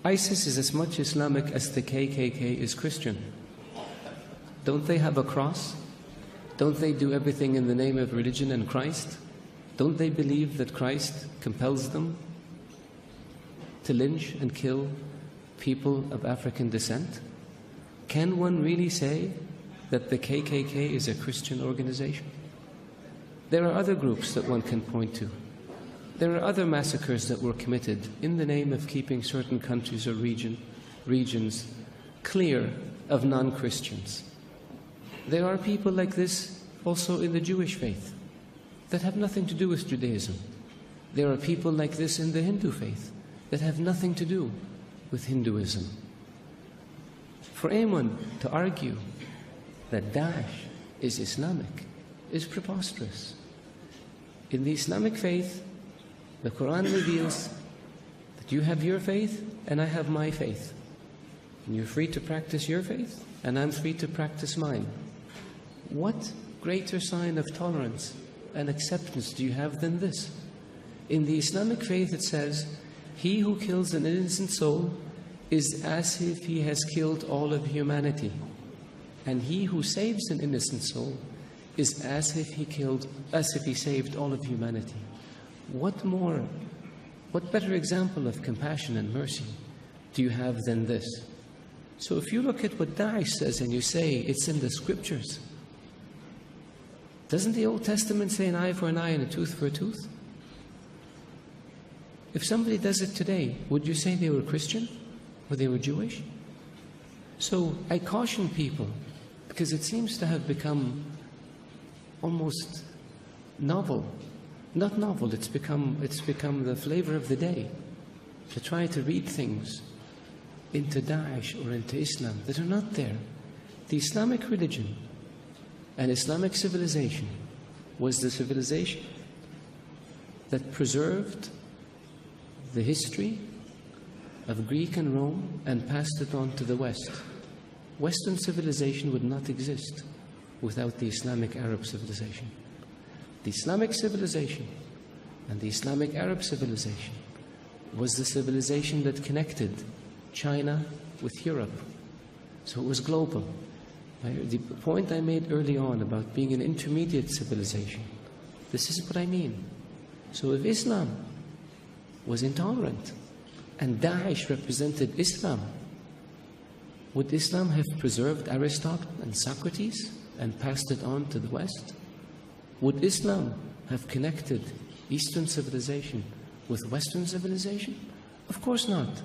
ISIS is as much Islamic as the KKK is Christian. Don't they have a cross? Don't they do everything in the name of religion and Christ? Don't they believe that Christ compels them to lynch and kill people of African descent? Can one really say that the KKK is a Christian organization? There are other groups that one can point to. There are other massacres that were committed in the name of keeping certain countries or regions clear of non-Christians. There are people like this also in the Jewish faith that have nothing to do with Judaism. There are people like this in the Hindu faith that have nothing to do with Hinduism. For anyone to argue that Daesh is Islamic is preposterous. In the Islamic faith, the Quran reveals that you have your faith and I have my faith. And you're free to practice your faith and I'm free to practice mine. What greater sign of tolerance and acceptance do you have than this? In the Islamic faith it says, he who kills an innocent soul is as if he has killed all of humanity. And he who saves an innocent soul is as if he saved all of humanity. What better example of compassion and mercy do you have than this? So if you look at what Daesh says and you say it's in the scriptures, doesn't the Old Testament say an eye for an eye and a tooth for a tooth? If somebody does it today, would you say they were Christian or they were Jewish? So I caution people, because it seems to have become almost novel. Not novel, it's become the flavor of the day to try to read things into Daesh or into Islam that are not there. The Islamic religion and Islamic civilization was the civilization that preserved the history of Greek and Rome and passed it on to the West. Western civilization would not exist without the Islamic Arab civilization. The Islamic civilization and the Islamic Arab civilization was the civilization that connected China with Europe. So it was global. The point I made early on about being an intermediate civilization, this is what I mean. So if Islam was intolerant and Daesh represented Islam, would Islam have preserved Aristotle and Socrates and passed it on to the West? Would Islam have connected Eastern civilization with Western civilization? Of course not.